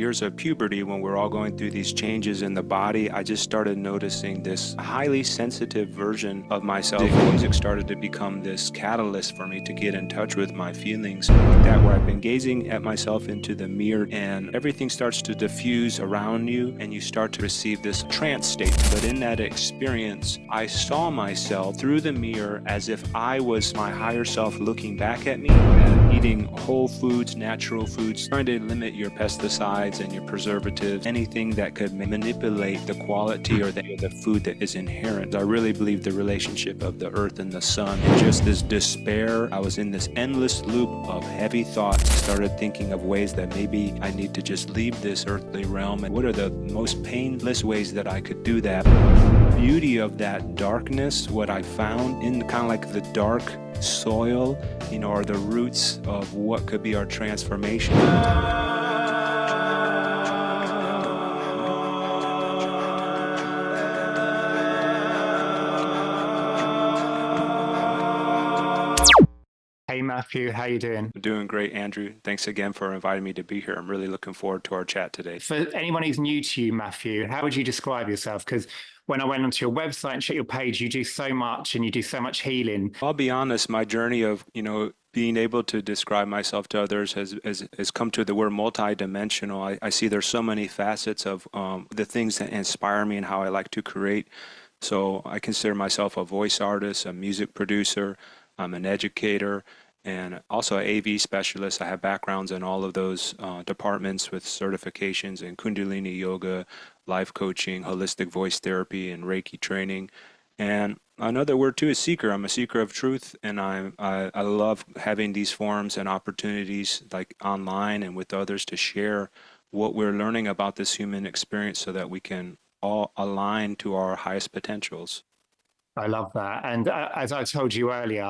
years of puberty, when we're all going through these changes in the body, I just started noticing this highly sensitive version of myself. Music started to become this catalyst for me to get in touch with my feelings. That where I've been gazing at myself into the mirror, and everything starts to diffuse around you, and you start to receive this trance state. But in that experience, I saw myself through the mirror as if I was my higher self looking back at me, eating whole foods, natural foods, trying to limit your pesticides and your preservatives, anything that could manipulate the quality or the food that is inherent. I really believe the relationship of the earth and the sun, and just this despair. I was in this endless loop of heavy thoughts. Started thinking of ways that maybe I need to just leave this earthly realm, and what are the most painless ways that I could do that. The beauty of that darkness, what I found in kind of like the dark soil, are the roots of what could be our transformation. Hey Matthew, how you doing? I'm doing great, Andrew. Thanks again for inviting me to be here. I'm really looking forward to our chat today. For anyone who's new to you, Matthew, how would you describe yourself? Because when I went onto your website and checked your page, you do so much and you do so much healing. I'll be honest, my journey of, being able to describe myself to others has come to the word multidimensional. I see there's so many facets of the things that inspire me and how I like to create. So I consider myself a voice artist, a music producer, I'm an educator, and also an AV specialist. I have backgrounds in all of those departments with certifications in kundalini yoga, life coaching, holistic voice therapy, and Reiki training. And another word too is seeker. I'm a seeker of truth, and I love having these forums and opportunities like online and with others to share what we're learning about this human experience so that we can all align to our highest potentials. I love that. And as I told you earlier,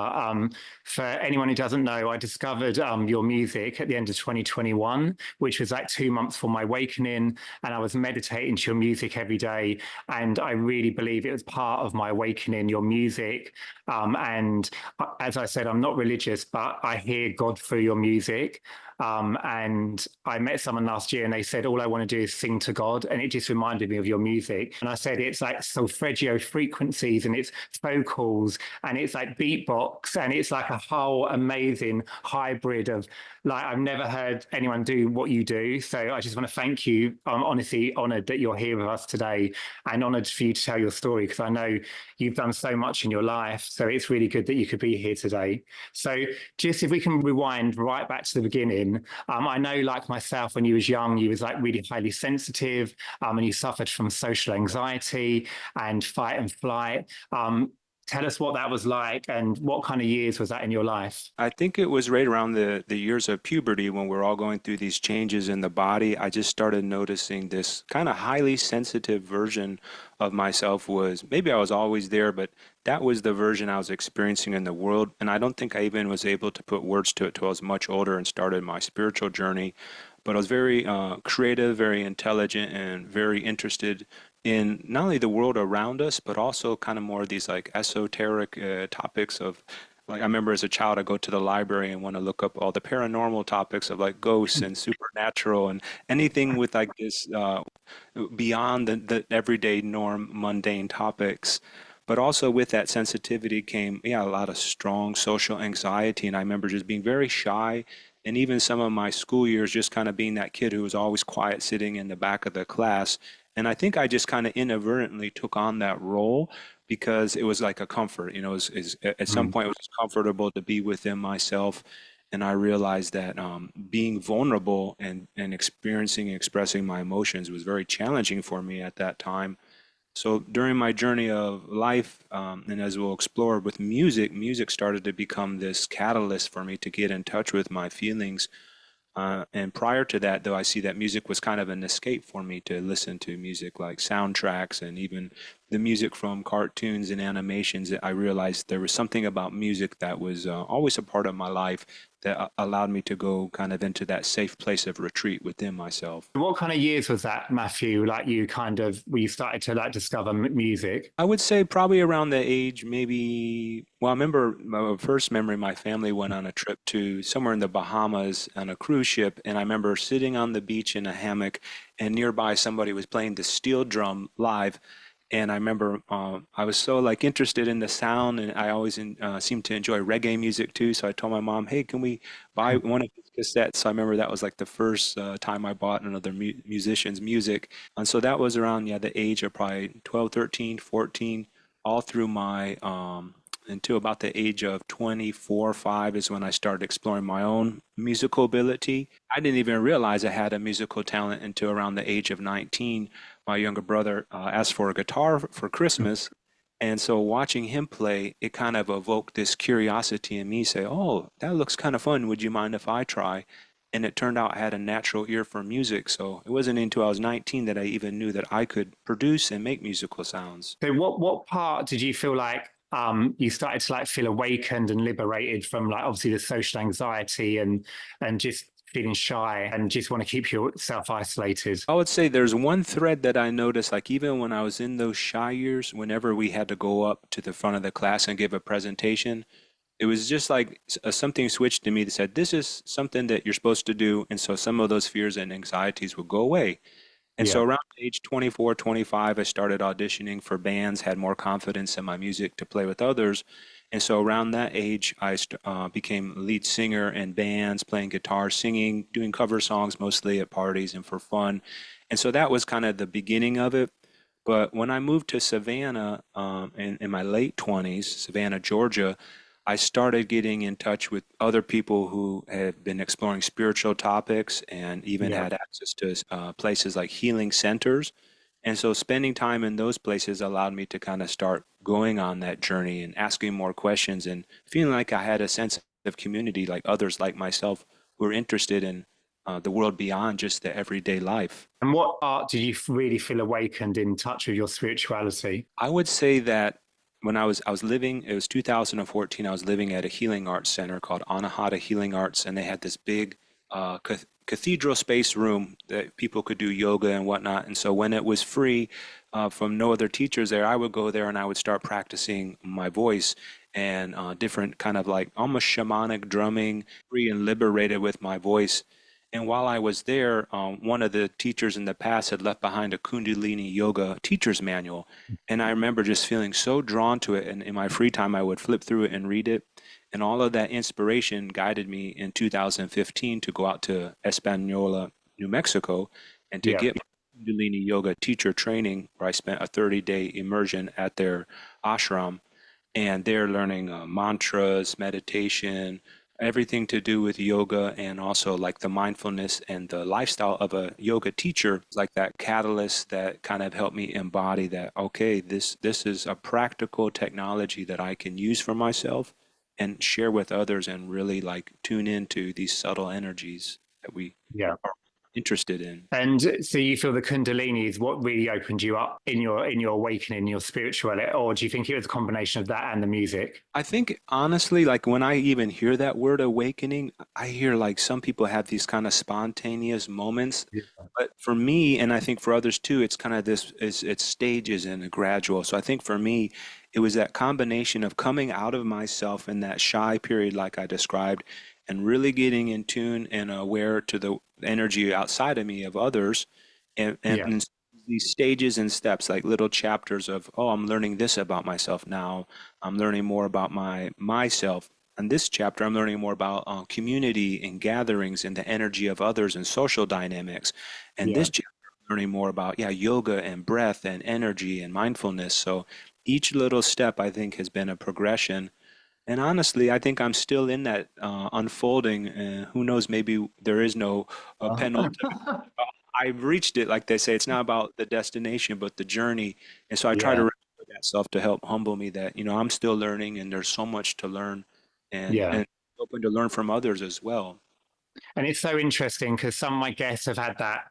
for anyone who doesn't know, I discovered your music at the end of 2021, which was like 2 months for my awakening. And I was meditating to your music every day. And I really believe it was part of my awakening, your music. And as I said, I'm not religious, but I hear God through your music. And I met someone last year and they said, all I want to do is sing to God. And it just reminded me of your music. And I said, it's like solfeggio frequencies and it's vocals and it's like beatbox and it's like a whole amazing hybrid of like, I've never heard anyone do what you do. So I just want to thank you. I'm honestly honored that you're here with us today and honored for you to tell your story because I know you've done so much in your life. So it's really good that you could be here today. So just if we can rewind right back to the beginning, I know like myself, when you was young, you was like really highly sensitive and you suffered from social anxiety and fight and flight. Tell us what that was like and what kind of years was that in your life? I think it was right around the years of puberty when we're all going through these changes in the body. I just started noticing this kind of highly sensitive version of myself. Was maybe I was always there, but that was the version I was experiencing in the world. And I don't think I even was able to put words to it till I was much older and started my spiritual journey. But I was very creative, very intelligent, and very interested in not only the world around us, but also kind of more of these like esoteric topics of, like, I remember as a child, I go to the library and want to look up all the paranormal topics of like ghosts and supernatural and anything with like this beyond the everyday norm, mundane topics. But also with that sensitivity came, yeah, a lot of strong social anxiety. And I remember just being very shy. And even some of my school years, just kind of being that kid who was always quiet, sitting in the back of the class. And I think I just kind of inadvertently took on that role because it was like a comfort. At some point it was comfortable to be within myself. And I realized that being vulnerable and experiencing and expressing my emotions was very challenging for me at that time. So during my journey of life, and as we'll explore with music, music started to become this catalyst for me to get in touch with my feelings. And prior to that, though, I see that music was kind of an escape for me to listen to music like soundtracks and even the music from cartoons and animations, I realized there was something about music that was always a part of my life that allowed me to go kind of into that safe place of retreat within myself. What kind of years was that, Matthew? Like you kind of, where you started to like discover music? I would say probably around the age, maybe, well, I remember my first memory, my family went on a trip to somewhere in the Bahamas on a cruise ship, and I remember sitting on the beach in a hammock, and nearby somebody was playing the steel drum live. And I remember I was so like interested in the sound, and I always seemed to enjoy reggae music too. So I told my mom, "Hey, can we buy one of his cassettes?" So I remember that was like the first time I bought another musician's music. And so that was around, yeah, the age of probably 12, 13, 14, all through my, until about the age of 24, 5 is when I started exploring my own musical ability. I didn't even realize I had a musical talent until around the age of 19. My younger brother asked for a guitar for Christmas. And so watching him play, it kind of evoked this curiosity in me, say, "Oh, that looks kind of fun. Would you mind if I try?" And it turned out I had a natural ear for music. So it wasn't until I was 19 that I even knew that I could produce and make musical sounds. So what part did you feel like you started to like feel awakened and liberated from like obviously the social anxiety and just feeling shy and just want to keep yourself isolated? I would say there's one thread that I noticed, like even when I was in those shy years, whenever we had to go up to the front of the class and give a presentation, it was just like something switched in me that said, this is something that you're supposed to do. And so some of those fears and anxieties would go away. And so Yeah, around age 24, 25, I started auditioning for bands, had more confidence in my music to play with others. And so around that age, I became lead singer in bands, playing guitar, singing, doing cover songs mostly at parties and for fun. And so that was kind of the beginning of it. But when I moved to Savannah in my late 20s, Savannah, Georgia, I started getting in touch with other people who had been exploring spiritual topics and even yeah. had access to places like healing centers. And so spending time in those places allowed me to kind of start going on that journey and asking more questions and feeling like I had a sense of community, like others like myself who were interested in the world beyond just the everyday life. And what art did you really feel awakened in touch with your spirituality? I would say that when I was living, it was 2014, I was living at a healing arts center called Anahata Healing Arts, and they had this big cathedral space room that people could do yoga and whatnot. And so when it was free from no other teachers there, I would go there and I would start practicing my voice and different kind of like almost shamanic drumming, free and liberated with my voice. And while I was there, one of the teachers in the past had left behind a kundalini yoga teacher's manual. And I remember just feeling so drawn to it. And in my free time, I would flip through it and read it. And all of that inspiration guided me in 2015 to go out to Espanola, New Mexico, and to Yeah, get my kundalini yoga teacher training, where I spent a 30-day immersion at their ashram, and they're learning mantras, meditation, everything to do with yoga, and also like the mindfulness and the lifestyle of a yoga teacher, like that catalyst that kind of helped me embody that, okay, this is a practical technology that I can use for myself and share with others and really like tune into these subtle energies that we yeah. are interested in. And so you feel the Kundalini is what really opened you up in your awakening, your spirituality, or do you think it was a combination of that and the music? I think honestly, like when I even hear that word awakening, I hear like some people have these kind of spontaneous moments. Yeah. But for me, and I think for others too, it's kind of this, it's stages and a gradual. So I think for me, it was that combination of coming out of myself in that shy period, like I described, and really getting in tune and aware to the energy outside of me of others, Yeah, and these stages and steps, like little chapters of, oh, I'm learning this about myself now. I'm learning more about myself. In this chapter, I'm learning more about community and gatherings and the energy of others and social dynamics. And yeah. this chapter, I'm learning more about, yeah, yoga and breath and energy and mindfulness. So each little step, I think, has been a progression. And honestly, I think I'm still in that unfolding. Who knows? Maybe there is no penultimate. I've reached it, like they say. It's not about the destination, but the journey. And so I try to Yeah, remember that self to help humble me that, I'm still learning and there's so much to learn yeah. and open to learn from others as well. And it's so interesting because some of my guests have had that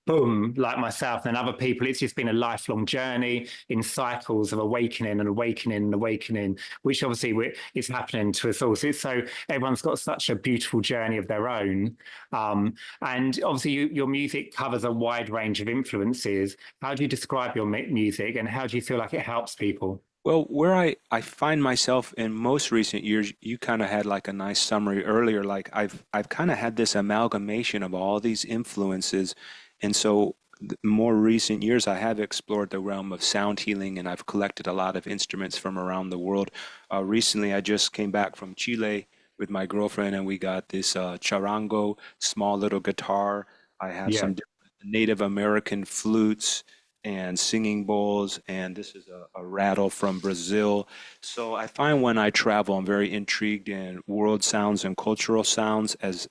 boom, like myself and other people, it's just been a lifelong journey in cycles of awakening and awakening and awakening, which obviously is happening to us all. So everyone's got such a beautiful journey of their own. Um, and obviously, your music covers a wide range of influences. How do you describe your music, and how do you feel like it helps people? Well, where I find myself in most recent years, you kind of had like a nice summary earlier. Like I've kind of had this amalgamation of all these influences, and so more recent years I have explored the realm of sound healing, and I've collected a lot of instruments from around the world. Recently, I just came back from Chile with my girlfriend, and we got this charango, small little guitar. I have Yeah, some different Native American flutes and singing bowls, and this is a rattle from Brazil. So I find when I travel, I'm very intrigued in world sounds and cultural sounds, as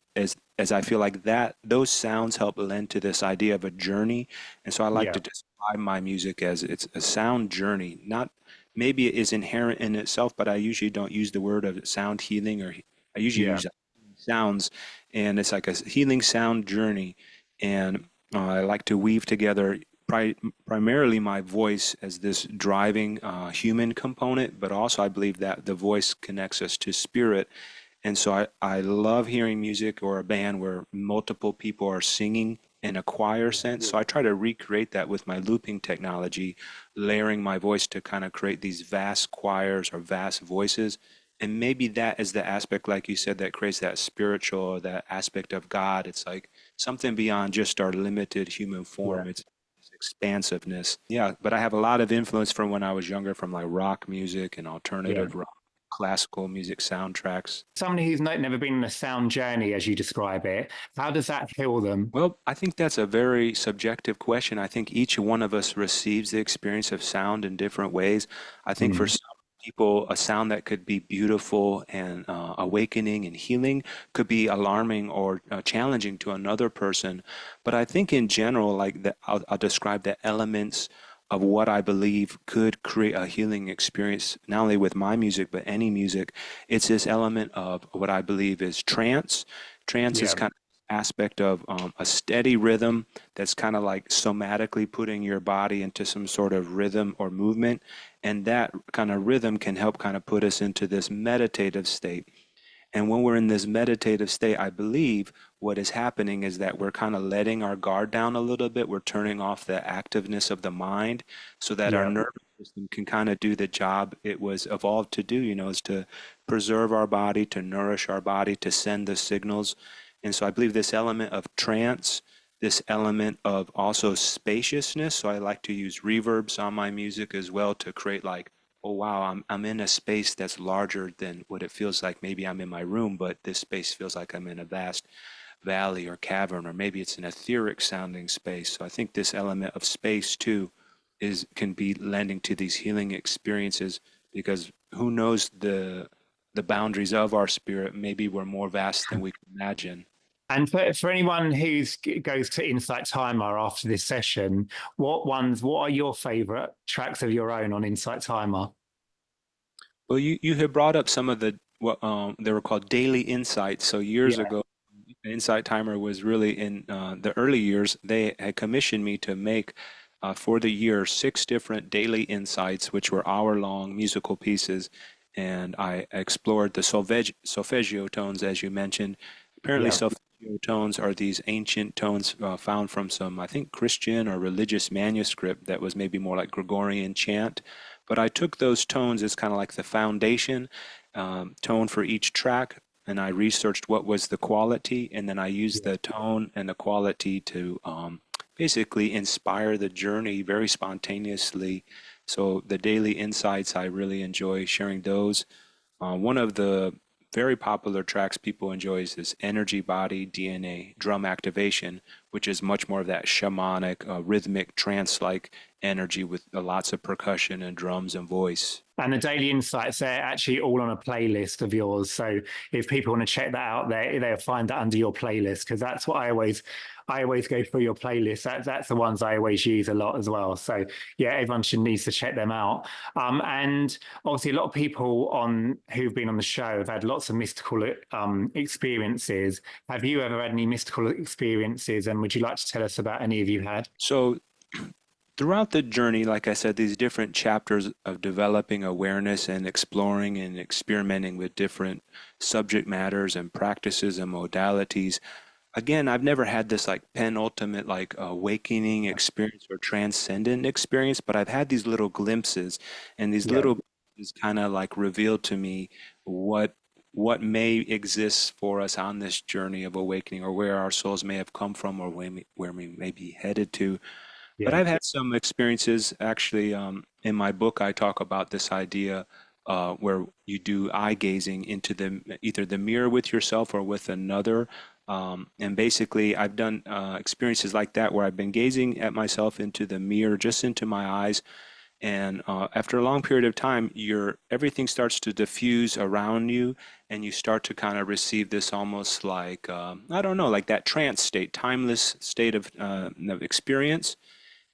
I feel like that those sounds help lend to this idea of a journey. And so I like yeah, to describe my music as it's a sound journey. Not maybe it is inherent in itself, but I usually don't use the word of sound healing, or I usually yeah, use sounds, and it's like a healing sound journey. And I like to weave together pri primarily my voice as this driving human component, but also I believe that the voice connects us to spirit. And so I love hearing music or a band where multiple people are singing in a choir sense. So I try to recreate that with my looping technology, layering my voice to kind of create these vast choirs or vast voices. And maybe that is the aspect, like you said, that creates that spiritual or that aspect of God. It's like something beyond just our limited human yeah, form. It's expansiveness. Yeah, but I have a lot of influence from when I was younger, from like rock music and yeah. alternative rock, classical music soundtracks. Somebody who's never been on a sound journey, as you describe it, how does that heal them? Well, I think that's a very subjective question. I think each one of us receives the experience of sound in different ways. I think for Mm, some people, a sound that could be beautiful and awakening and healing could be alarming or challenging to another person. But I think in general, like I'll describe the elements of what I believe could create a healing experience, not only with my music, but any music. It's this element of what I believe is trance. Trance is yeah, kind aspect of a steady rhythm that's kind of like somatically putting your body into some sort of rhythm or movement. And that kind of rhythm can help kind of put us into this meditative state. And when we're in this meditative state, I believe what is happening is that we're kind of letting our guard down a little bit. We're turning off the activeness of the mind so that our yeah. nervous system can kind of do the job it was evolved to do, is to preserve our body, to nourish our body, to send the signals. And so I believe this element of trance, this element of also spaciousness. So I like to use reverbs on my music as well to create like, oh wow, I'm in a space that's larger than what it feels like. Maybe I'm in my room, but this space feels like I'm in a vast valley or cavern, or maybe it's an etheric sounding space. So I think this element of space too is can be lending to these healing experiences, because who knows the boundaries of our spirit. Maybe we're more vast than we can imagine. And for anyone who goes to Insight Timer after this session, what are your favorite tracks of your own on Insight Timer? Well, you had brought up some of the what they were called daily insights. So years Yeah, ago, Insight Timer was really in the early years. They had commissioned me to make for the year 6 different daily insights, which were hour-long musical pieces, and I explored the solfeggio tones, as you mentioned. Apparently, yeah, solfeggio tones are these ancient tones found from some, I think, Christian or religious manuscript that was maybe more like Gregorian chant. But I took those tones as kind of like the foundation tone for each track, and I researched what was the quality, and then I used yeah. the tone and the quality to basically inspire the journey very spontaneously. So the daily insights, I really enjoy sharing those. One of the very popular tracks people enjoy is this Energy Body DNA drum activation, which is much more of that shamanic, rhythmic, trance-like energy with lots of percussion and drums and voice. And the daily insights, they're actually all on a playlist of yours. So if people want to check that out, they'll find that under your playlist, because that's what I always go through your playlist. That's the ones I always use a lot as well. So yeah, everyone should needs to check them out. And obviously, a lot of people on who've been on the show have had lots of mystical experiences. Have you ever had any mystical experiences, and Would you like to tell us about any of you had? So throughout the journey, like I said, these different chapters of developing awareness and exploring and experimenting with different subject matters and practices and modalities. Again, I've never had this like penultimate like awakening experience or transcendent experience, but I've had these little glimpses, and these Yeah, little glimpses kind of like revealed to me what what may exist for us on this journey of awakening, or where our souls may have come from, or where we may be headed to. But yeah, I've had some experiences actually. In my book, I talk about this idea where you do eye gazing into either the mirror with yourself or with another. And basically, I've done experiences like that where I've been gazing at myself into the mirror, just into my eyes. And after a long period of time, everything starts to diffuse around you, and you start to kind of receive this almost like I don't know, like that trance state, timeless state of experience.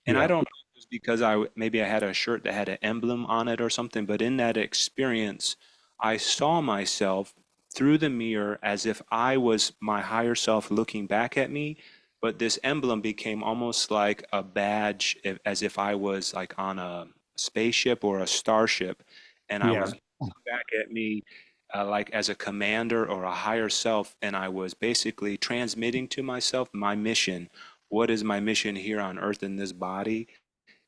And I yeah, don't know if it was because maybe I had a shirt that had an emblem on it or something, but in that experience, I saw myself through the mirror as if I was my higher self looking back at me, but this emblem became almost like a badge, as if I was like on a spaceship or a starship, and I was yeah, looking back at me like as a commander or a higher self, and I was basically transmitting to myself my mission. What is my mission here on earth in this body?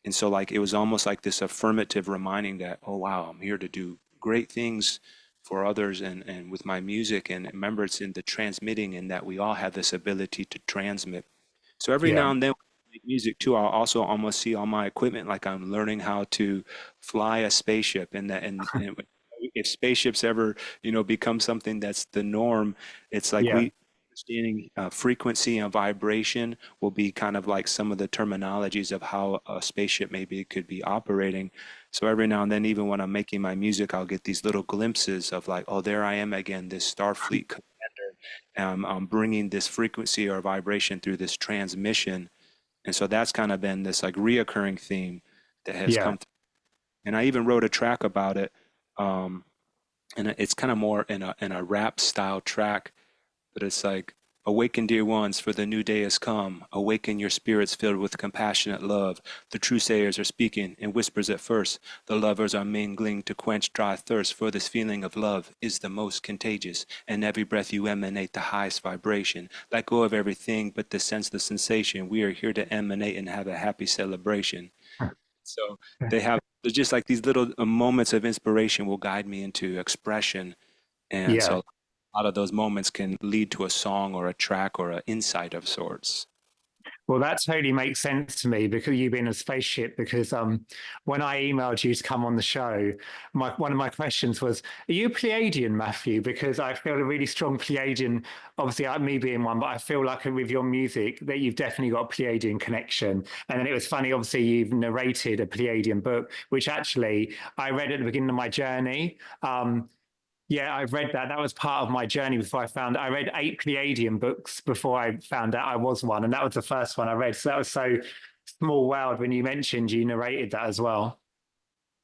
And so like it was almost like this affirmative reminding that, oh wow, I'm here to do great things for others and with my music. And remember, it's in the transmitting, and that we all have this ability to transmit. So every yeah, now and then when I make music too, I'll also almost see all my equipment like I'm learning how to fly a spaceship, and if spaceships ever, become something that's the norm, it's like yeah, we understanding frequency and vibration will be kind of like some of the terminologies of how a spaceship maybe could be operating. So every now and then, even when I'm making my music, I'll get these little glimpses of like, oh, there I am again, this Starfleet commander. I'm bringing this frequency or vibration through this transmission. And so that's kind of been this like reoccurring theme that has yeah. come through. And I even wrote a track about it. Um, and it's kind of more in a rap style track, but it's like, awaken, dear ones, for the new day has come. Awaken your spirits filled with compassionate love. The true sayers are speaking in whispers at first. The lovers are mingling to quench dry thirst, for this feeling of love is the most contagious. And every breath you emanate the highest vibration. Let go of everything but the senseless sensation. We are here to emanate and have a happy celebration. So there's just like these little moments of inspiration will guide me into expression. And Yeah. so a lot of those moments can lead to a song or a track or an insight of sorts. Well, that totally makes sense to me because you being a spaceship. Because when I emailed you to come on the show, one of my questions was, "Are you a Pleiadian, Matthew?" Because I feel a really strong Pleiadian. Obviously, me being one, but I feel like with your music that you've definitely got a Pleiadian connection. And then it was funny. Obviously, you've narrated a Pleiadian book, which actually I read at the beginning of my journey. Yeah, I've read that. That was part of my journey before I read 8 Pleiadian books before I found out I was one. And that was the first one I read. So that was so small world when you mentioned you narrated that as well.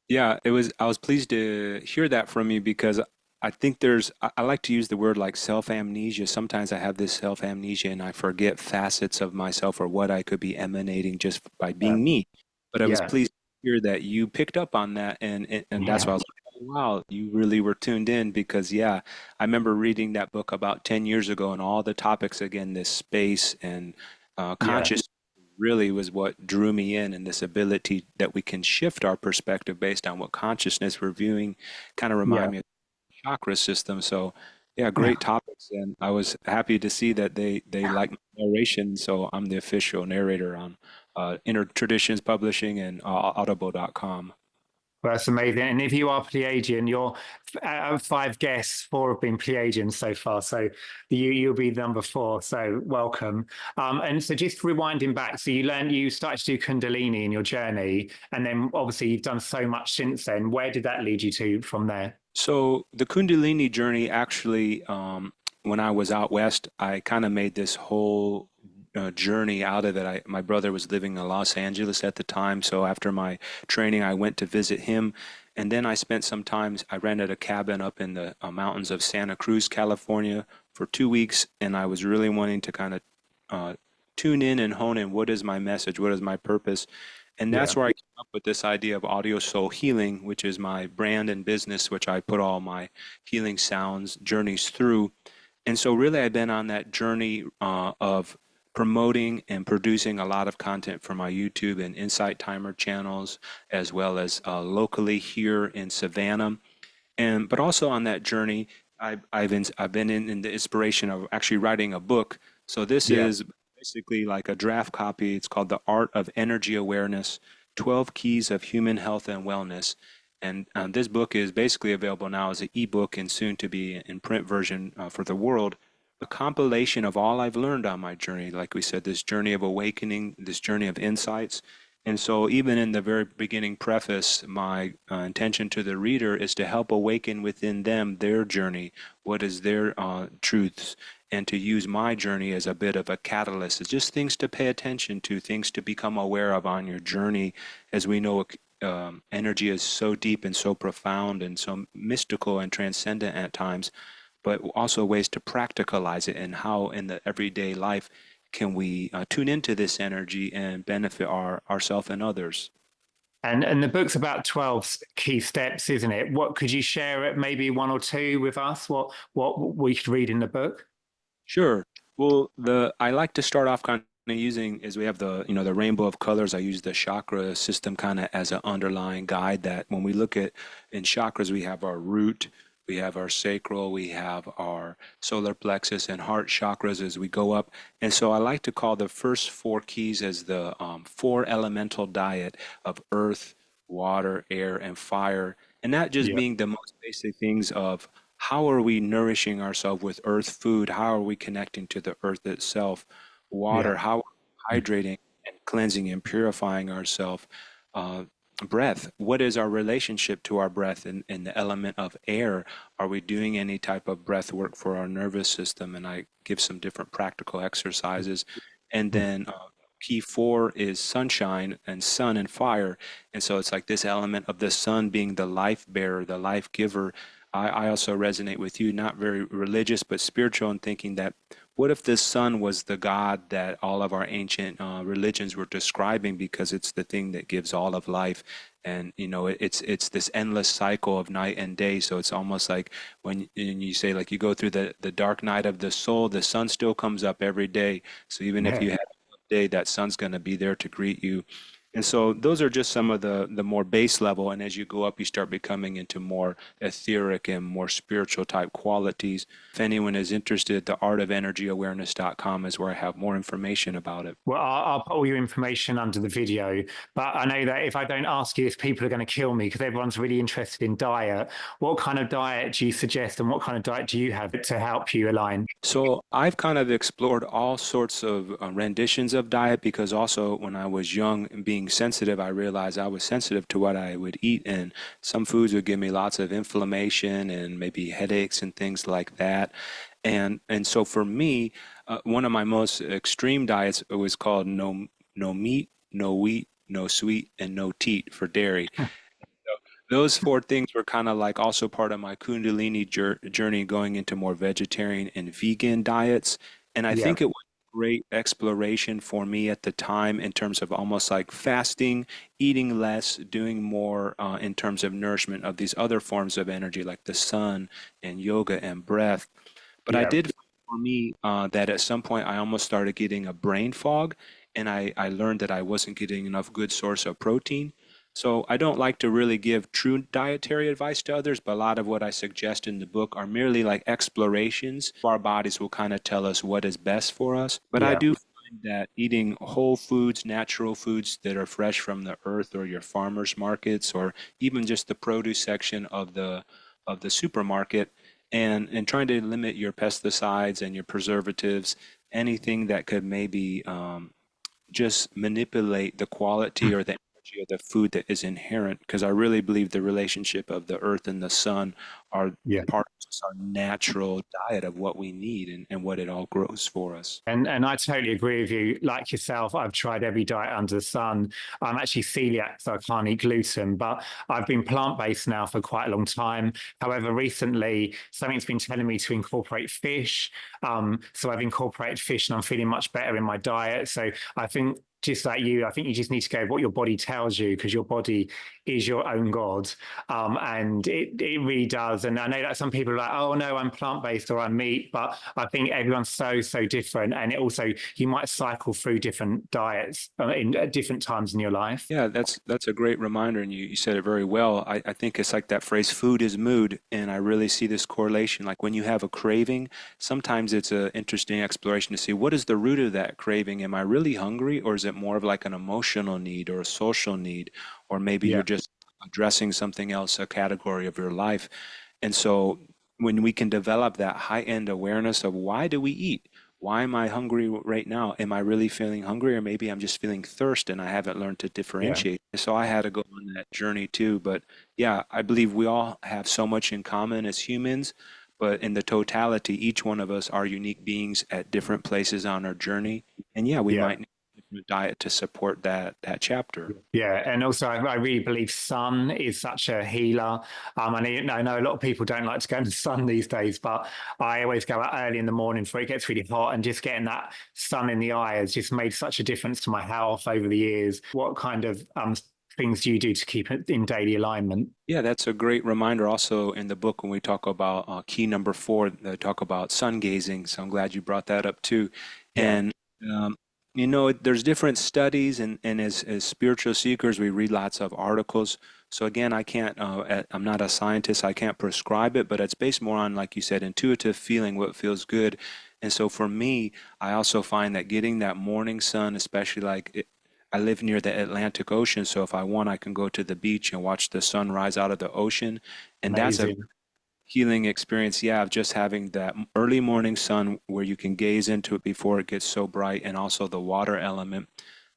Yeah, I was pleased to hear that from you because I think I like to use the word like self-amnesia. Sometimes I have this self-amnesia and I forget facets of myself or what I could be emanating just by Yeah. being me. But I was Yeah. pleased to hear that you picked up on that, and that's Yeah. why I was like, oh, wow, you really were tuned in because yeah, I remember reading that book about 10 years ago, and all the topics again, this space and Yeah. conscious really was what drew me in, and this ability that we can shift our perspective based on what consciousness we're viewing kind of remind Yeah. me of the chakra system. So yeah, Yeah. great topics, and I was happy to see that they like my narration. So I'm the official narrator on Inner Traditions Publishing and audible.com. Well, that's amazing. And if you are Pleiadian, you're out of 5 guests, 4 have been Pleiadian so far. So you'll be number 4. So welcome. And so just rewinding back, so you started to do Kundalini in your journey, and then obviously you've done so much since then. Where did that lead you to from there? So the Kundalini journey actually, when I was out west, I kind of made this whole journey out of it. My brother was living in Los Angeles at the time, so after my training, I went to visit him, and then I spent some time. I rented a cabin up in the mountains of Santa Cruz, California, for 2 weeks, and I was really wanting to kind of uh, tune in and hone in. What is my message? What is my purpose? And Yeah. that's where I came up with this idea of audio soul healing, which is my brand and business, which I put all my healing sounds journeys through. And so, really, I've been on that journey of promoting and producing a lot of content for my YouTube and Insight Timer channels, as well as locally here in Savannah. And but also on that journey, I've been in the inspiration of actually writing a book. So this Yeah. is basically like a draft copy. It's called The Art of Energy Awareness: 12 Keys of Human Health and Wellness. And this book is basically available now as an ebook and soon to be in print version for the world. A compilation of all I've learned on my journey, like we said, this journey of awakening, this journey of insights. And so, even in the very beginning preface, my intention to the reader is to help awaken within them their journey, what is their truths, and to use my journey as a bit of a catalyst. It's just things to pay attention to, things to become aware of on your journey. As we know, energy is so deep and so profound and so mystical and transcendent at times, but also ways to practicalize it and how in the everyday life can we tune into this energy and benefit ourselves and others. And the book's about 12 key steps, isn't it? What could you share it, maybe one or two with us? What we could read in the book? Sure. Well, the I like to start off kind of using is we have the the rainbow of colors. I use the chakra system kind of as an underlying guide that when we look at in chakras, we have our root, we have our sacral, we have our solar plexus and heart chakras as we go up. And so I like to call the first four keys as the four elemental diet of earth, water, air, and fire. And that just Yeah. being the most basic things of how are we nourishing ourselves with earth food? How are we connecting to the earth itself? Yeah. Water, how are we hydrating and cleansing and purifying ourselves? Uh, Breath, what is our relationship to our breath in the element of air? Are we doing any type of breath work for our nervous system? And I give some different practical exercises. And then key four is sunshine and sun and fire. And so it's like this element of the sun being the life bearer, the life giver. I also resonate with you, not very religious, but spiritual, in thinking that what if this sun was the God that all of our ancient religions were describing because it's the thing that gives all of life. And it's this endless cycle of night and day. So it's almost like when you say like you go through the dark night of the soul, the sun still comes up every day. So even if Yeah. you have a day, that sun's going to be there to greet you. And so those are just some of the more base level. And as you go up, you start becoming into more etheric and more spiritual type qualities. If anyone is interested, theartofenergyawareness.com is where I have more information about it. Well, I'll put all your information under the video, but I know that if I don't ask you, if people are going to kill me because everyone's really interested in diet, what kind of diet do you suggest and what kind of diet do you have to help you align? So I've kind of explored all sorts of renditions of diet because also when I was young and being sensitive, I realized I was sensitive to what I would eat, and some foods would give me lots of inflammation and maybe headaches and things like that. And so for me, one of my most extreme diets was called no meat, no wheat, no sweet, and no teat for dairy. Those four things were kind of like also part of my kundalini journey going into more vegetarian and vegan diets. And I Yeah. think it was great exploration for me at the time in terms of almost like fasting, eating less, doing more in terms of nourishment of these other forms of energy like the sun and yoga and breath. But I Yeah. did find for me that at some point I almost started getting a brain fog, and I learned that I wasn't getting enough good source of protein. So I don't like to really give true dietary advice to others, but a lot of what I suggest in the book are merely like explorations. Our bodies will kind of tell us what is best for us. But I Yeah. do find that eating whole foods, natural foods that are fresh from the earth or your farmers markets or even just the produce section of the supermarket and trying to limit your pesticides and your preservatives, anything that could maybe just manipulate the quality or the energy of the food that is inherent. Because I really believe the relationship of the earth and the sun are Yeah. part us our natural diet of what we need and what it all grows for us. And I totally agree with you. Like yourself, I've tried every diet under the sun. I'm actually celiac, so I can't eat gluten, but I've been plant-based now for quite a long time. However, recently something's been telling me to incorporate fish. So I've incorporated fish and I'm feeling much better in my diet. So I think just like you, I think you just need to go what your body tells you, because your body is your own God. And it really does. And I know that some people are like, oh no, I'm plant-based or I'm meat, but I think everyone's so different. And it also, you might cycle through different diets in at different times in your life. Yeah, that's a great reminder, and you said it very well. I think it's like that phrase, food is mood, and I really see this correlation. Like when you have a craving, sometimes it's an interesting exploration to see what is the root of that craving. Am I really hungry, or is it more of like an emotional need or a social need, or maybe you're Yeah. just addressing something else, a category of your life. And so when we can develop that high-end awareness of why do we eat? Why am I hungry right now? Am I really feeling hungry, or maybe I'm just feeling thirst and I haven't learned to Yeah. differentiate? So I had to go on that journey too. But yeah, I believe we all have so much in common as humans, but in the totality, each one of us are unique beings at different places on our journey. And yeah, we Yeah. might need a different diet to support that chapter. Yeah, and also I really believe sun is such a healer. I know a lot of people don't like to go in the sun these days, but I always go out early in the morning before it gets really hot, and just getting that sun in the eye has just made such a difference to my health over the years. What kind of things do you do to keep it in daily alignment? Yeah, that's a great reminder also in the book when we talk about key number four, they talk about sun gazing. So I'm glad you brought that up too. Yeah, And um, there's different studies, and as spiritual seekers, we read lots of articles. So again, I'm not a scientist, I can't prescribe it, but it's based more on, like you said, intuitive feeling, what feels good. And so for me, I also find that getting that morning sun, especially I live near the Atlantic Ocean, so if I want, I can go to the beach and watch the sun rise out of the ocean. And that's a amazing. healing experience, yeah, of just having that early morning sun where you can gaze into it before it gets so bright, and also the water element.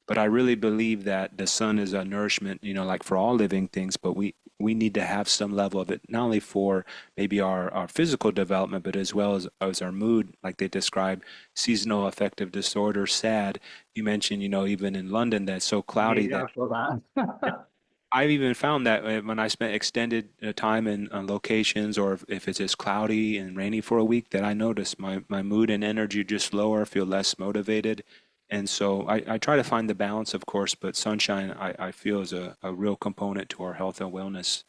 But I really believe that the sun is a nourishment, like for all living things, but we need to have some level of it, not only for maybe our physical development, but as well as our mood, like they describe seasonal affective disorder, SAD. You mentioned, even in London, that's so cloudy Yeah, that I've got that. I've even found that when I spent extended time in locations, or if it's just cloudy and rainy for a week, that I notice my mood and energy just lower, feel less motivated. And so I try to find the balance, of course, but sunshine I feel is a real component to our health and wellness.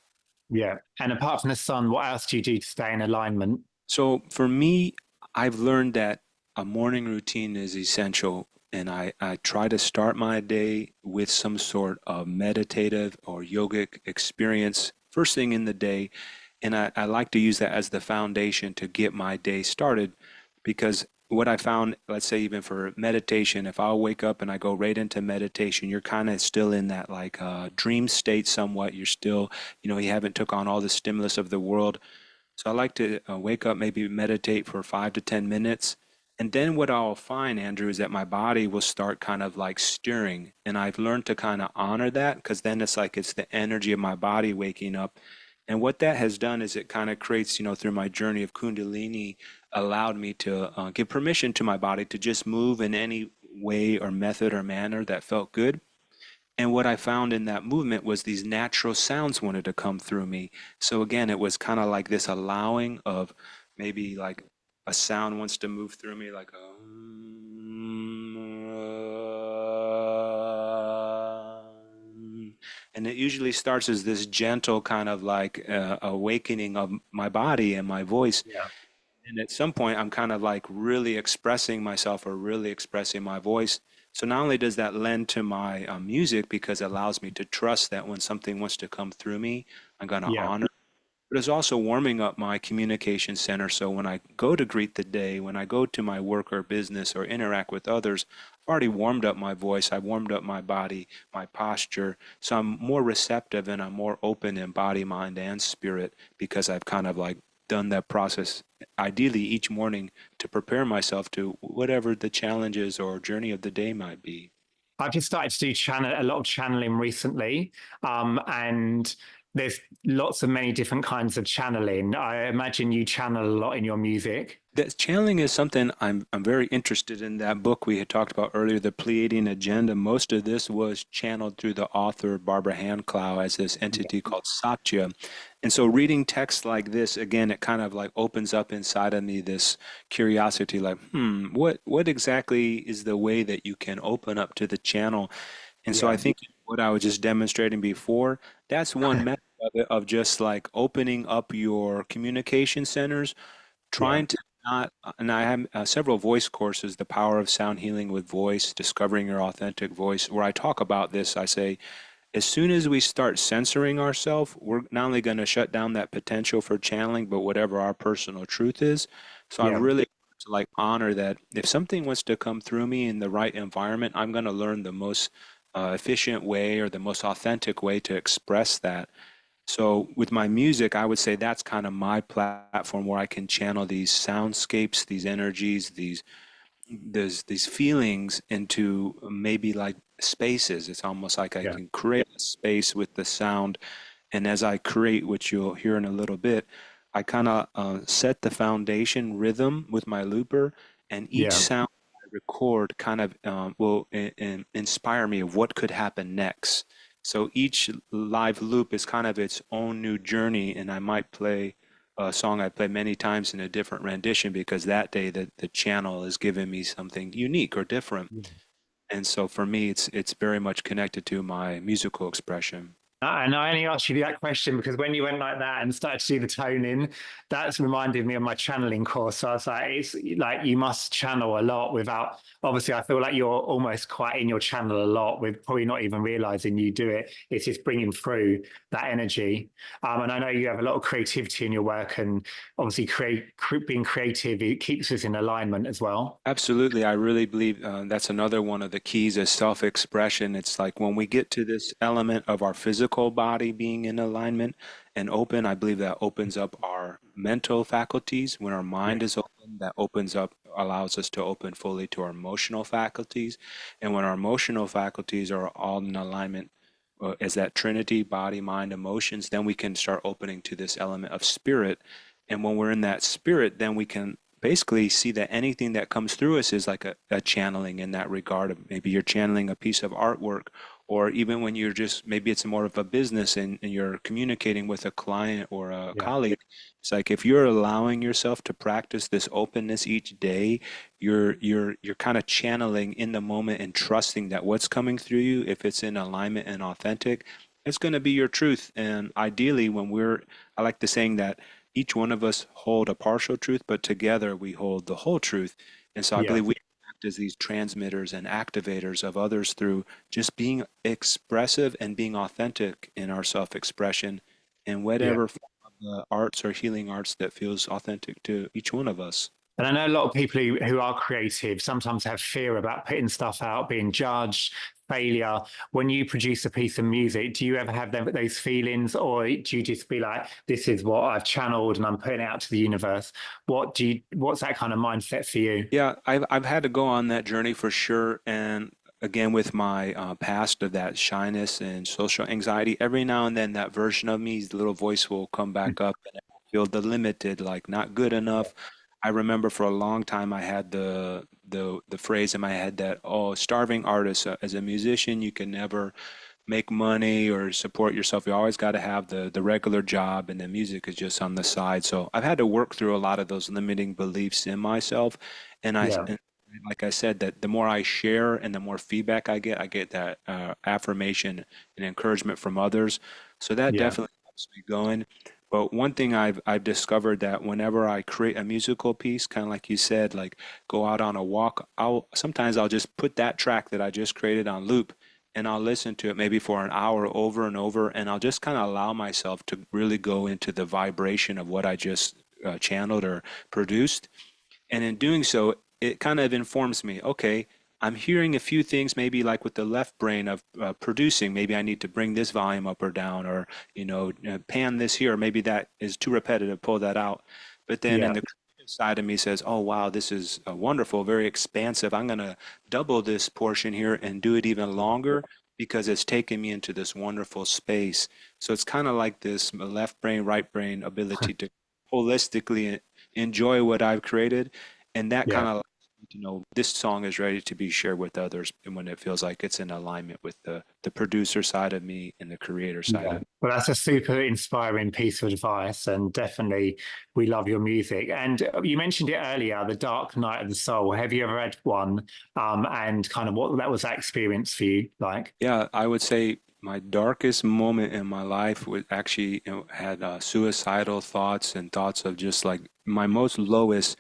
Yeah, and apart from the sun, what else do you do to stay in alignment? So for me, I've learned that a morning routine is essential, and I try to start my day with some sort of meditative or yogic experience first thing in the day. And I like to use that as the foundation to get my day started, because what I found, let's say even for meditation, if I'll wake up and I go right into meditation, you're kind of still in that like dream state somewhat. You're still, you haven't took on all the stimulus of the world. So I like to wake up, maybe meditate for 5 to 10 minutes. And then what I'll find, Andrew, is that my body will start kind of like stirring. And I've learned to kind of honor that, because then it's like it's the energy of my body waking up. And what that has done is it kind of creates, through my journey of kundalini, allowed me to give permission to my body to just move in any way or method or manner that felt good. And what I found in that movement was these natural sounds wanted to come through me. So again, it was kind of like this allowing of maybe like a sound wants to move through me, like a, and it usually starts as this gentle kind of like awakening of my body and my voice. Yeah, And at some point, I'm kind of like really expressing myself or really expressing my voice. So not only does that lend to my music, because it allows me to trust that when something wants to come through me, I'm going to yeah, honor, but it's also warming up my communication center. So when I go to greet the day, when I go to my work or business or interact with others, I've already warmed up my voice, I've warmed up my body, my posture. So I'm more receptive and I'm more open in body, mind, and spirit, because I've kind of like done that process ideally each morning to prepare myself to whatever the challenges or journey of the day might be. I've just started to do a lot of channeling recently, and there's lots of many different kinds of channeling. I imagine you channel a lot in your music. That channeling is something I'm very interested in. That book we had talked about earlier, The Pleiadian Agenda. Most of this was channeled through the author Barbara Handclough as this entity called Satya. And so reading texts like this, again, it kind of like opens up inside of me this curiosity, like, what exactly is the way that you can open up to the channel? And so I Yeah, think what I was just demonstrating before, that's one method of it, of just like opening up your communication centers, yeah, trying to not, and I have several voice courses, The Power of Sound Healing with Voice, Discovering Your Authentic Voice, where I talk about this. I say, as soon as we start censoring ourselves, we're not only going to shut down that potential for channeling, but whatever our personal truth is. So I yeah, really want to like honor that if something wants to come through me in the right environment, I'm going to learn the most efficient way or the most authentic way to express that. So with my music, I would say that's kind of my platform where I can channel these soundscapes, these energies, these feelings into maybe like spaces. It's almost like I yeah, can create a space with the sound, and as I create, which you'll hear in a little bit, I kind of set the foundation rhythm with my looper, and each yeah, sound I record kind of will inspire me of what could happen next. So each live loop is kind of its own new journey, and I might play a song I play many times in a different rendition because that day the channel is giving me something unique or different. yeah. And so for me, it's very much connected to my musical expression. And I only asked you that question because when you went like that and started to do the toning, that's reminded me of my channeling course. So I was like, it's like you must channel a lot without, obviously, I feel like you're almost quite in your channel a lot with probably not even realizing you do it. It's just bringing through that energy. And I know you have a lot of creativity in your work, and obviously, being creative, it keeps us in alignment as well. Absolutely. I really believe that's another one of the keys is self-expression. It's like when we get to this element of our physical body being in alignment and open, I believe that opens up our mental faculties. When our Yeah, mind is open, that opens up, allows us to open fully to our emotional faculties. And when our emotional faculties are all in alignment, as that trinity, body, mind, emotions, then we can start opening to this element of spirit. And when we're in that spirit, then we can basically see that anything that comes through us is like a channeling in that regard. Maybe you're channeling a piece of artwork, or even when you're just, maybe it's more of a business and you're communicating with a client or a yeah, colleague. It's like if you're allowing yourself to practice this openness each day, you're kind of channeling in the moment and trusting that what's coming through you, if it's in alignment and authentic, it's going to be your truth. And ideally, when I like the saying that each one of us hold a partial truth, but together we hold the whole truth. And so I yeah, believe we act as these transmitters and activators of others through just being expressive and being authentic in our self-expression in yeah. whatever form of the arts or healing arts that feels authentic to each one of us. And I know a lot of people who are creative sometimes have fear about putting stuff out, being judged, failure. When you produce a piece of music, do you ever have those feelings, or do you just be like, "This is what I've channeled and I'm putting it out to the universe"? What's that kind of mindset for you? Yeah, I've had to go on that journey for sure. And again, with my past of that shyness and social anxiety, every now and then that version of me, the little voice will come back up and I will feel delimited, like not good enough. I remember for a long time I had the phrase in my head that, oh, starving artist, as a musician, you can never make money or support yourself. You always got to have the regular job, and the music is just on the side. So I've had to work through a lot of those limiting beliefs in myself. Yeah, And like I said, that the more I share and the more feedback I get that affirmation and encouragement from others. So that yeah, definitely helps me going. But one thing I've discovered that whenever I create a musical piece, kind of like you said, like go out on a walk, I'll just put that track that I just created on loop, and I'll listen to it maybe for an hour over and over, and I'll just kind of allow myself to really go into the vibration of what I just channeled or produced. And in doing so, it kind of informs me, okay, I'm hearing a few things maybe like with the left brain of producing, maybe I need to bring this volume up or down, or, pan this here, maybe that is too repetitive, pull that out. But then in yeah, the creative side of me says, oh, wow, this is wonderful, very expansive. I'm going to double this portion here and do it even longer. because it's taken me into this wonderful space. So it's kind of like this left brain, right brain ability to holistically enjoy what I've created. And that kind Yeah. of, this song is ready to be shared with others and when it feels like it's in alignment with the producer side of me and the creator side Yeah. of me. Well, that's a super inspiring piece of advice, and definitely we love your music. And you mentioned it earlier, the Dark Night of the Soul. Have you ever had one? And kind of what that was that experience for you like? Yeah, I would say my darkest moment in my life was actually, had suicidal thoughts and thoughts of just like my most lowest.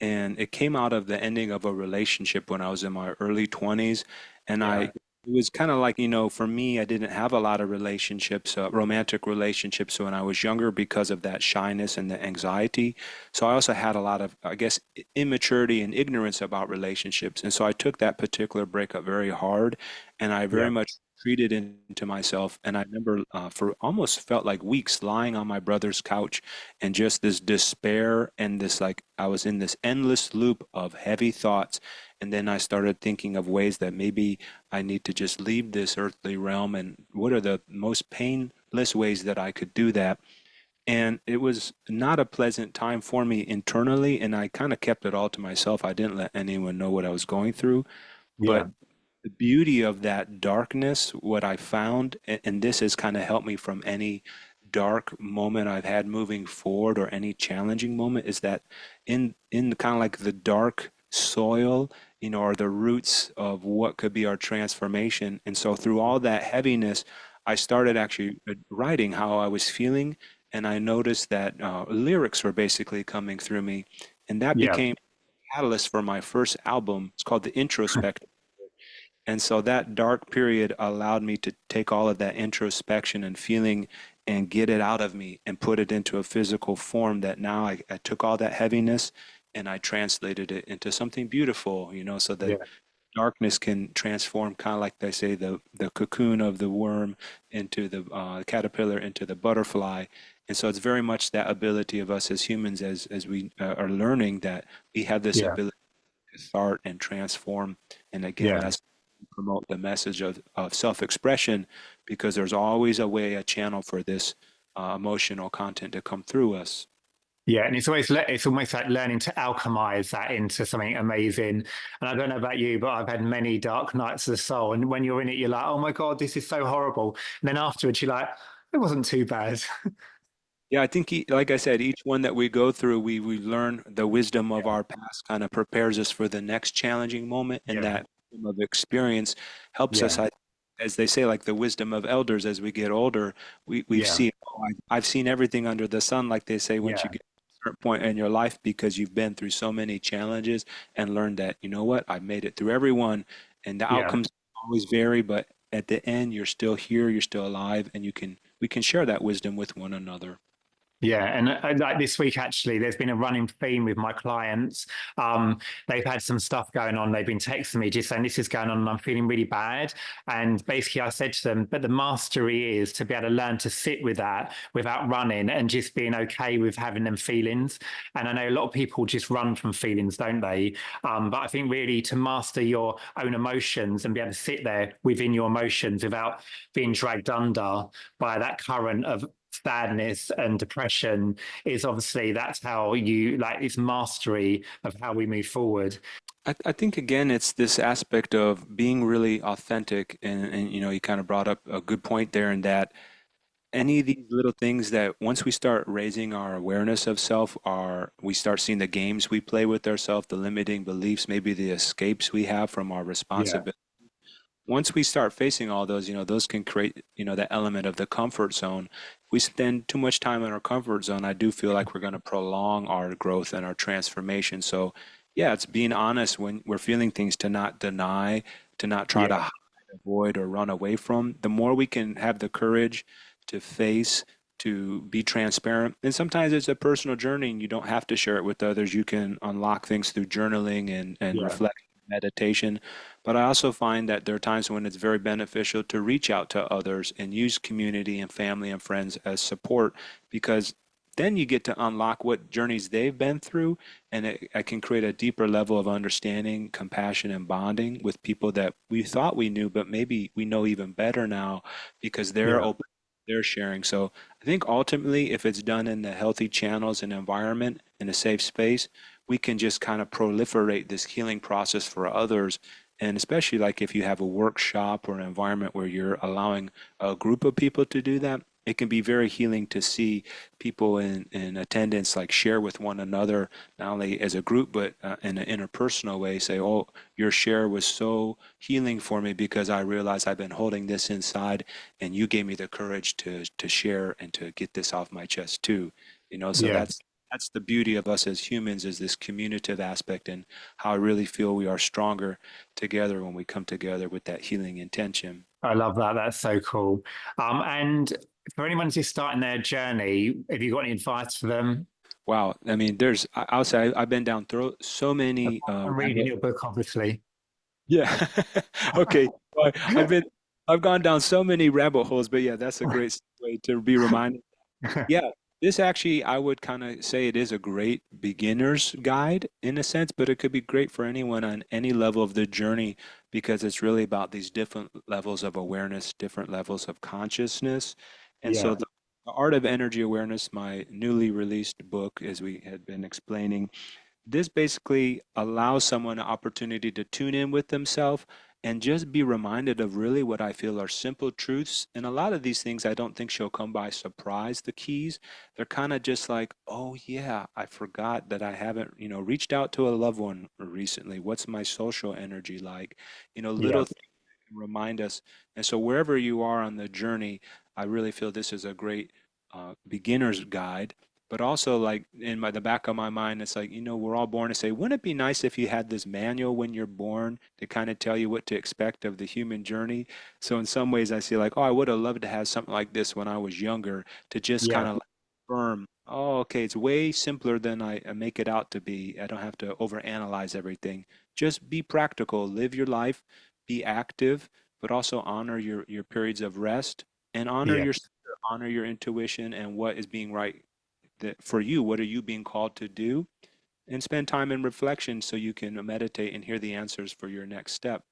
And it came out of the ending of a relationship when I was in my early 20s. And Yeah. it was kind of like, for me, I didn't have a lot of relationships, romantic relationships when I was younger because of that shyness and the anxiety. So I also had a lot of, I guess, immaturity and ignorance about relationships. And so I took that particular breakup very hard and I very Yeah. much treated into myself. And I remember for almost felt like weeks lying on my brother's couch and just this despair and this like I was in this endless loop of heavy thoughts. And then I started thinking of ways that maybe I need to just leave this earthly realm and what are the most painless ways that I could do that. And it was not a pleasant time for me internally, and I kind of kept it all to myself. I didn't let anyone know what I was going through. But Yeah. the beauty of that darkness, what I found, and this has kind of helped me from any dark moment I've had moving forward or any challenging moment, is that in kind of like the dark soil, are the roots of what could be our transformation. And so through all that heaviness, I started actually writing how I was feeling, and I noticed that lyrics were basically coming through me, and that Yeah. became catalyst for my first album. It's called The Introspect. And so that dark period allowed me to take all of that introspection and feeling and get it out of me and put it into a physical form that now I took all that heaviness and I translated it into something beautiful, so that Yeah. darkness can transform kind of like they say the cocoon of the worm into the caterpillar into the butterfly. And so it's very much that ability of us as humans as we are learning that we have this Yeah. ability start and transform. And again, Yeah. that's promote the message of self-expression because there's always a way, a channel for this emotional content to come through us. Yeah, and it's almost like learning to alchemize that into something amazing. And I don't know about you, but I've had many dark nights of the soul. And when you're in it, you're like, oh my God, this is so horrible. And then afterwards, you're like, it wasn't too bad. Yeah, I think, like I said, each one that we go through, we learn the wisdom of Yeah. our past, kind of prepares us for the next challenging moment, and Yeah. that wisdom of experience helps us, Yeah. as they say, like the wisdom of elders as we get older. We've Yeah. seen, I've seen everything under the sun, like they say, once you Yeah. get to a certain point in your life, because you've been through so many challenges and learned that, you know what, I've made it through everyone, and the Yeah. outcomes always vary, but at the end, you're still here, you're still alive, and we can share that wisdom with one another. Yeah, and like this week, actually, there's been a running theme with my clients. They've had some stuff going on. They've been texting me just saying this is going on, and I'm feeling really bad. And basically, I said to them, "But the mastery is to be able to learn to sit with that without running and just being okay with having them feelings." And I know a lot of people just run from feelings, don't they? But I think really to master your own emotions and be able to sit there within your emotions without being dragged under by that current of sadness and depression is obviously that's how you like it's mastery of how we move forward. I think again, it's this aspect of being really authentic, and you kind of brought up a good point there in that any of these little things that once we start raising our awareness of self, we start seeing the games we play with ourselves, the limiting beliefs, maybe the escapes we have from our Yeah. responsibility. Once we start facing all those, those can create, that element of the comfort zone. If we spend too much time in our comfort zone, I do feel like we're going to prolong our growth and our transformation. So, yeah, it's being honest when we're feeling things to not deny, to not try to Yeah. hide, avoid, or run away from. The more we can have the courage to face, to be transparent. And sometimes it's a personal journey and you don't have to share it with others. You can unlock things through journaling and Yeah. reflection, meditation. But I also find that there are times when it's very beneficial to reach out to others and use community and family and friends as support because then you get to unlock what journeys they've been through, and I can create a deeper level of understanding, compassion, and bonding with people that we thought we knew, but maybe we know even better now because they're Yeah. open, they're sharing. So I think ultimately, if it's done in the healthy channels and environment in a safe space, we can just kind of proliferate this healing process for others. And especially like if you have a workshop or an environment where you're allowing a group of people to do that, it can be very healing to see people in attendance like share with one another, not only as a group, but in an interpersonal way, say, oh, your share was so healing for me because I realized I've been holding this inside and you gave me the courage to share and to get this off my chest too. So Yeah. that's the beauty of us as humans is this communicative aspect and how I really feel we are stronger together when we come together with that healing intention. I love that. That's so cool. And for anyone who's starting their journey, have you got any advice for them? Wow. I mean, I'll say I've been down through so many I'm reading rabbit. your book, obviously. Yeah. Okay. Well, I've gone down so many rabbit holes, but yeah, that's a great way to be reminded. Yeah, this actually, I would kind of say it is a great beginner's guide in a sense, but it could be great for anyone on any level of the journey because it's really about these different levels of awareness, different levels of consciousness. And so Yeah. the Art of Energy Awareness, my newly released book, as we had been explaining, this basically allows someone an opportunity to tune in with themselves and just be reminded of really what I feel are simple truths. And a lot of these things I don't think she'll come by surprise, the keys. They're kind of just like, oh yeah, I forgot that I haven't, reached out to a loved one recently. What's my social energy like? Yeah. Little remind us. And so wherever you are on the journey, I really feel this is a great beginner's guide. But also, like in the back of my mind, it's like, we're all born to say, wouldn't it be nice if you had this manual when you're born to kind of tell you what to expect of the human journey? So in some ways, I see like, oh, I would have loved to have something like this when I was younger to just kind Yeah. of affirm, oh, okay, it's way simpler than I make it out to be. I don't have to overanalyze everything. Just be practical, live your life, be active, but also honor your periods of rest and Yeah. honor your intuition and what is being right that for you. What are you being called to do? And spend time in reflection so you can meditate and hear the answers for your next step.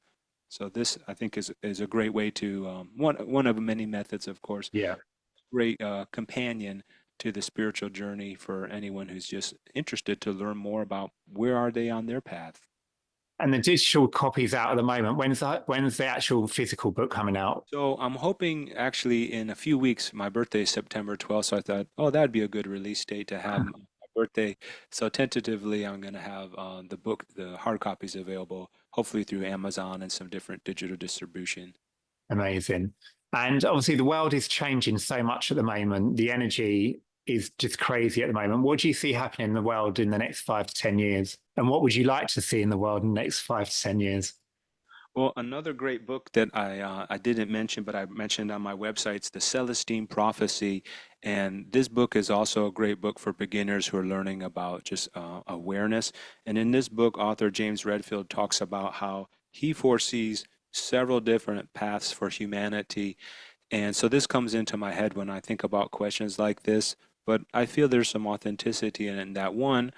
So this, I think, is a great way to one of many methods, of course, Yeah. great companion to the spiritual journey for anyone who's just interested to learn more about where are they on their path. And the digital copy's out at the moment. When's the actual physical book coming out? So I'm hoping actually in a few weeks, my birthday is September 12th, so I thought, oh, that'd be a good release date to have my birthday. So tentatively, I'm going to have the book, the hard copies available, hopefully through Amazon and some different digital distribution. Amazing. And obviously, the world is changing so much at the moment. The energy is just crazy at the moment. What do you see happening in the world in the next 5 to 10 years? And what would you like to see in the world in the next 5 to 10 years? Well, another great book that I didn't mention, but I mentioned on my website, it's The Celestine Prophecy, and this book is also a great book for beginners who are learning about just awareness. And in this book, author James Redfield talks about how he foresees several different paths for humanity. And so this comes into my head when I think about questions like this. But I feel there's some authenticity in that. One,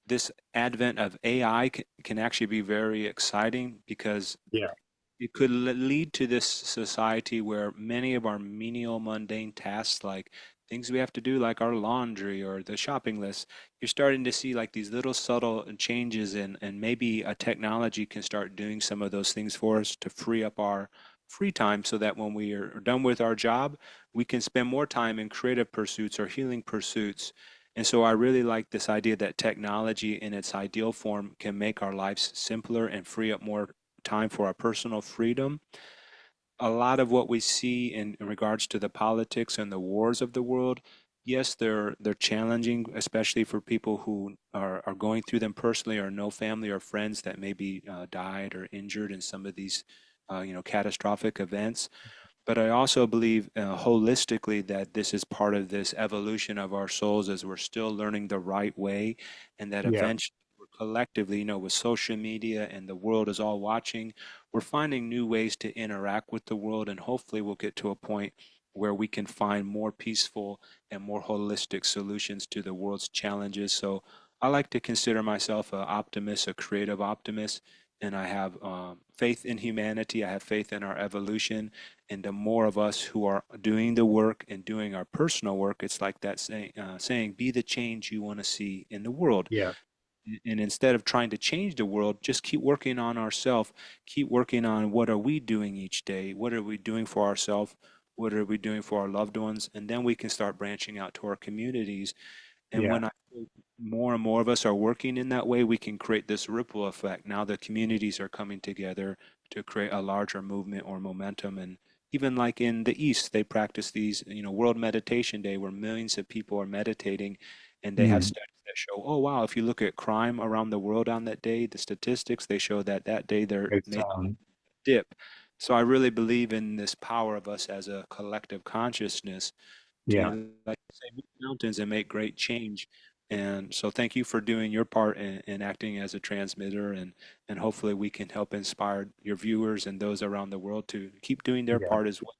this advent of AI can actually be very exciting because Yeah. it could lead to this society where many of our menial, mundane tasks, like things we have to do, like our laundry or the shopping list, you're starting to see like these little subtle changes, and maybe a technology can start doing some of those things for us to free up our free time so that when we are done with our job, we can spend more time in creative pursuits or healing pursuits. And so I really like this idea that technology in its ideal form can make our lives simpler and free up more time for our personal freedom. A lot of what we see in regards to the politics and the wars of the world, yes, they're challenging, especially for people who are going through them personally or know family or friends that maybe died or injured in some of these catastrophic events. But I also believe holistically that this is part of this evolution of our souls as we're still learning the right way, and that Yeah. eventually we're collectively, with social media and the world is all watching, we're finding new ways to interact with the world, and hopefully we'll get to a point where we can find more peaceful and more holistic solutions to the world's challenges. So I like to consider myself an optimist, a creative optimist, and I have faith in humanity. I have faith in our evolution, and the more of us who are doing the work and doing our personal work, it's like that saying, "Be the change you want to see in the world." Yeah. And instead of trying to change the world, just keep working on ourselves, keep working on what are we doing each day, what are we doing for ourselves, what are we doing for our loved ones, and then we can start branching out to our communities. And Yeah. when I feel more and more of us are working in that way, we can create this ripple effect. Now the communities are coming together to create a larger movement or momentum. And even like in the East, they practice these, World Meditation Day, where millions of people are meditating, and they have Mm. studies that show, oh wow, if you look at crime around the world on that day, the statistics, they show that that day there Goes may down. dip. So I really believe in this power of us as a collective consciousness Yeah. to, like you say, move mountains and make great change. And so thank you for doing your part in acting as a transmitter, and hopefully we can help inspire your viewers and those around the world to keep doing their Yeah. part as well.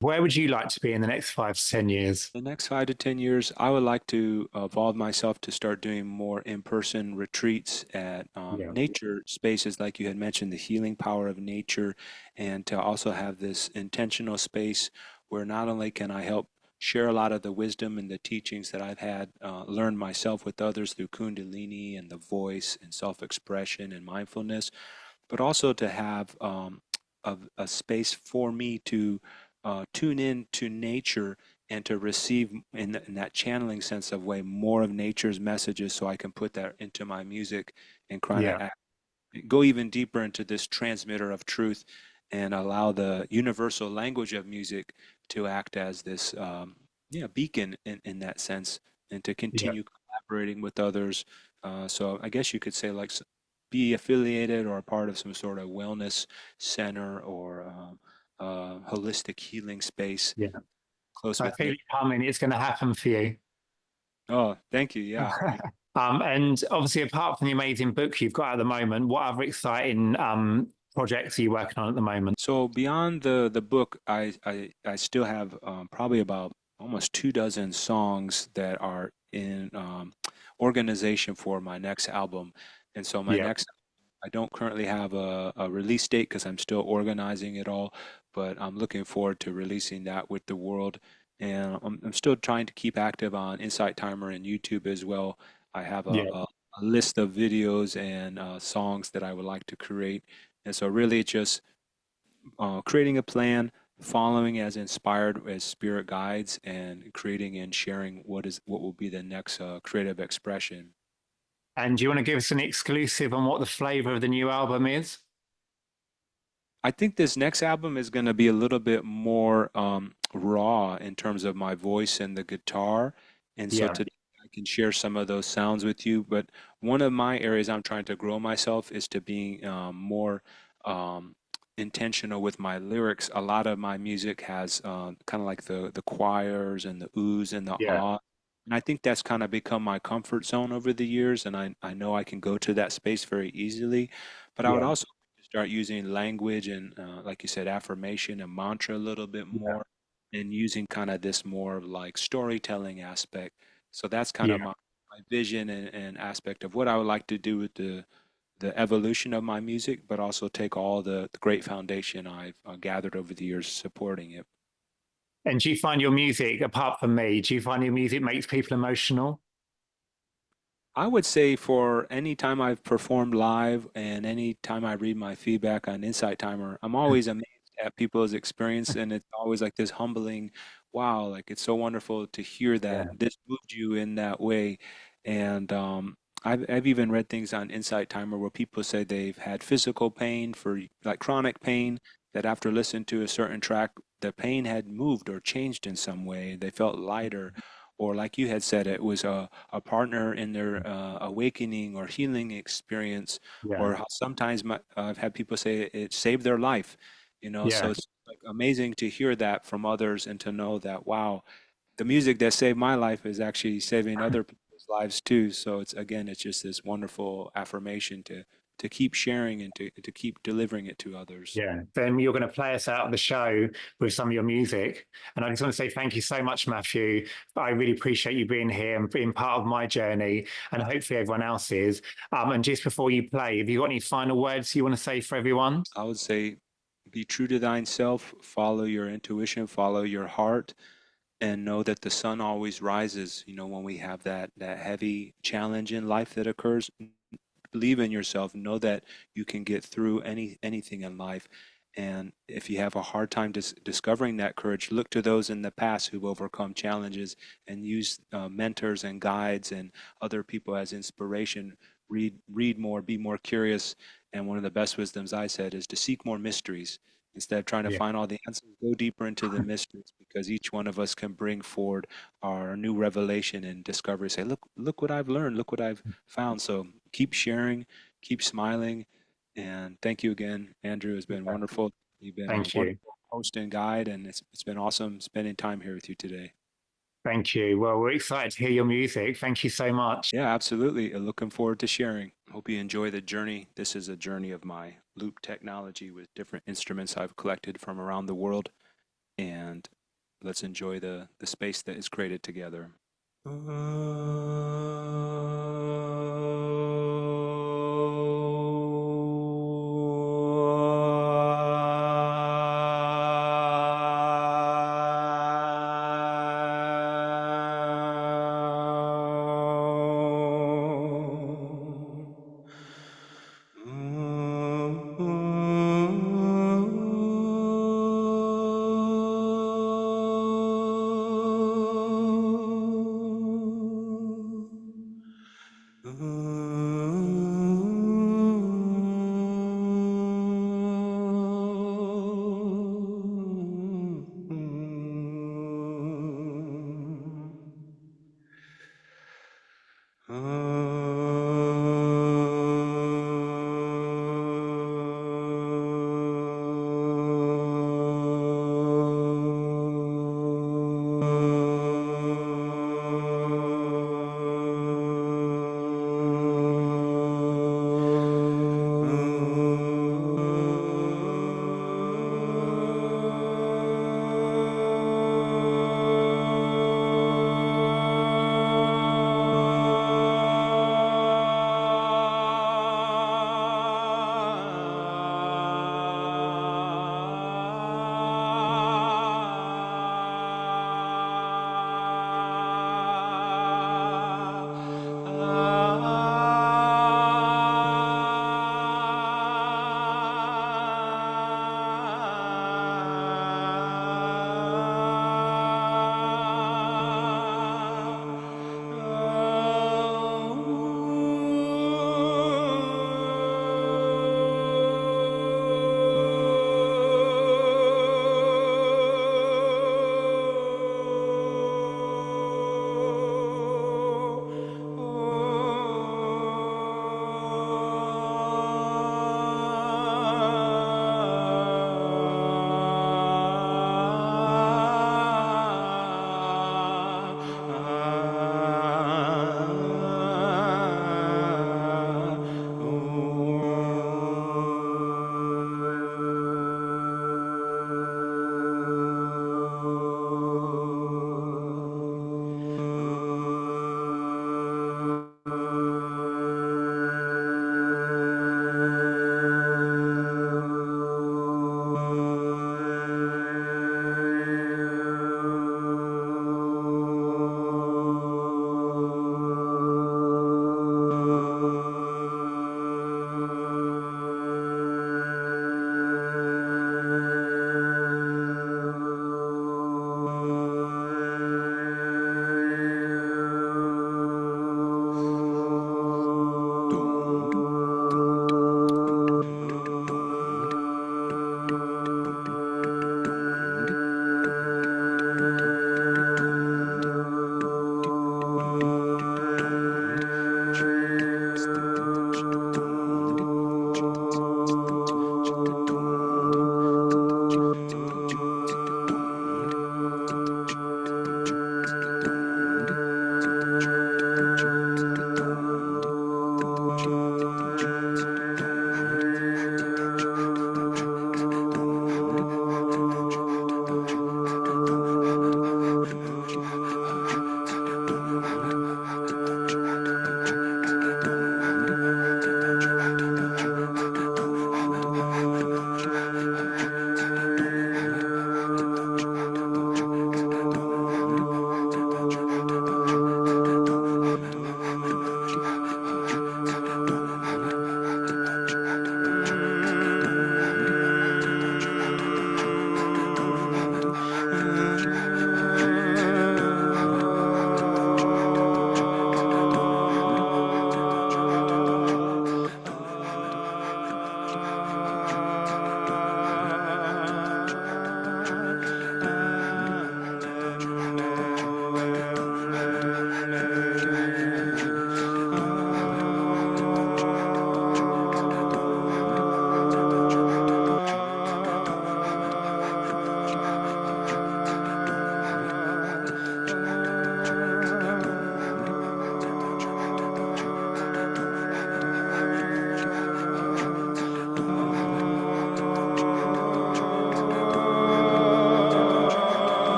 Where would you like to be in the next 5 to 10 years? The next 5 to 10 years, I would like to evolve myself to start doing more in-person retreats at Yeah. nature spaces, like you had mentioned, the healing power of nature, and to also have this intentional space where not only can I help share a lot of the wisdom and the teachings that I've had learned myself with others through kundalini and the voice and self-expression and mindfulness, but also to have a space for me to tune in to nature and to receive in that channeling sense of way more of nature's messages so I can put that into my music and kind Yeah. of go even deeper into this transmitter of truth and allow the universal language of music to act as this beacon in that sense and to Yeah. continue collaborating with others. So I guess you could say like be affiliated or a part of some sort of wellness center or holistic healing space Yeah. close I with feel nature. it coming. It's going to happen for you. Oh, thank you. Yeah. And obviously, apart from the amazing book you've got at the moment, what other exciting projects are you working on at the moment? So beyond the book, I still have probably about almost 2 dozen songs that are in organization for my next album. And so my Yeah. next, I don't currently have a release date because I'm still organizing it all, but I'm looking forward to releasing that with the world. And I'm still trying to keep active on Insight Timer and YouTube as well. I have Yeah. a list of videos and songs that I would like to create. And so really just creating a plan, following as inspired as spirit guides, and creating and sharing what will be the next creative expression. And do you want to give us an exclusive on what the flavor of the new album is? I think this next album is going to be a little bit more raw in terms of my voice and the guitar. And so Yeah. today I can share some of those sounds with you. But one of my areas I'm trying to grow myself is to being more um, intentional with my lyrics. A lot of my music has kind of like the choirs and the oohs and the Yeah. ah. And I think that's kind of become my comfort zone over the years. And I know I can go to that space very easily. But I would Yeah. also start using language and, like you said, affirmation and mantra a little bit Yeah. more, and using kind of this more of like storytelling aspect. So that's kind of Yeah. my vision and aspect of what I would like to do with the evolution of my music, but also take all the great foundation I've gathered over the years supporting it. And do you find your music, apart from me, do you find your music makes people emotional? I would say for any time I've performed live and any time I read my feedback on Insight Timer, I'm always amazed at people's experience, and it's always like this humbling, wow, like it's so wonderful to hear that Yeah. this moved you in that way. And I've even read things on Insight Timer where people say they've had physical pain for like chronic pain, that after listening to a certain track, the pain had moved or changed in some way. They felt lighter, or like you had said, it was a partner in their awakening or healing experience, Yeah. or how sometimes I've had people say it saved their life, so Yeah. it's like amazing to hear that from others and to know that, wow, the music that saved my life is actually saving other people's lives too. So it's again, it's just this wonderful affirmation to to keep sharing and to keep delivering it to others. Yeah, then you're going to play us out of the show with some of your music. And I just want to say thank you so much, Matthew. I really appreciate you being here and being part of my journey, and hopefully everyone else's. And just before you play, have you got any final words you want to say for everyone? I would say be true to thyself, follow your intuition, follow your heart, and know that the sun always rises. You know, when we have that heavy challenge in life that occurs, believe in yourself. Know that you can get through anything in life. And if you have a hard time discovering that courage, look to those in the past who've overcome challenges and use mentors and guides and other people as inspiration. Read more, be more curious. And one of the best wisdoms I said is to seek more mysteries. Instead of trying to Yeah, find all the answers, go deeper into the mysteries, because each one of us can bring forward our new revelation and discovery. Say, look what I've learned, look what I've found. So keep sharing, keep smiling, and thank you again, Andrew. It's been wonderful. You've been a thank you. wonderful host and guide, and it's been awesome spending time here with you today. Thank you. Well, we're excited to hear your music. Thank you so much. Yeah, absolutely. Looking forward to sharing. Hope you enjoy the journey. This is a journey of my loop technology with different instruments I've collected from around the world, and let's enjoy the space that is created together.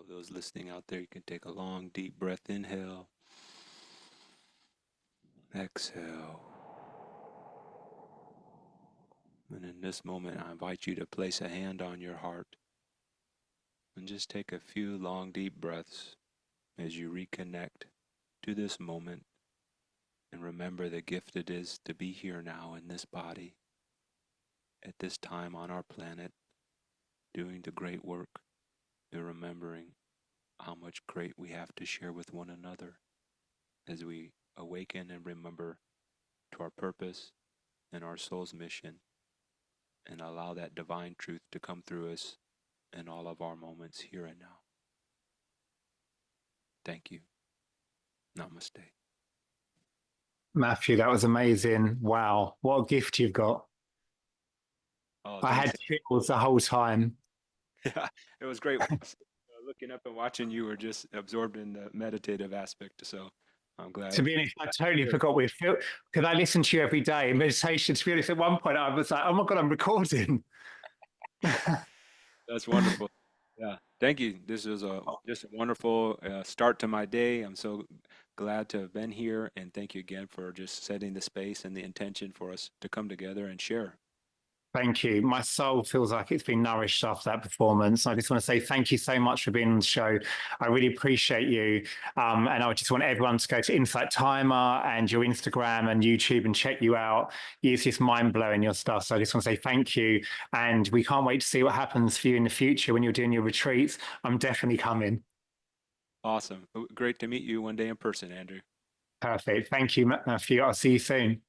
All those listening out there, you can take a long, deep breath. Inhale, exhale. And in this moment, I invite you to place a hand on your heart and just take a few long, deep breaths as you reconnect to this moment and remember the gift it is to be here now in this body, at this time on our planet, doing the great work and remembering how much great we have to share with one another as we awaken and remember to our purpose and our soul's mission and allow that divine truth to come through us in all of our moments here and now. Thank you. Namaste. Matthew, that was amazing. Wow, what a gift you've got. Oh, I thanks. had chills the whole time. Yeah, it was great. Looking up and watching you were just absorbed in the meditative aspect. So I'm To glad. be honest, I totally forgot we feel because I listen to you every day in meditation. To be honest, at one point I was like, "Oh my god, I'm recording." That's wonderful. Yeah, thank you. This was a just a wonderful start to my day. I'm so glad to have been here, and thank you again for just setting the space and the intention for us to come together and share. Thank you. My soul feels like it's been nourished after that performance. I just want to say thank you so much for being on the show. I really appreciate you. And I just want everyone to go to Insight Timer and your Instagram and YouTube and check you out. It's just mind blowing your stuff. So I just want to say thank you. And we can't wait to see what happens for you in the future when you're doing your retreats. I'm definitely coming. Awesome. Great to meet you one day in person, Andrew. Perfect. Thank you, Matthew. I'll see you soon.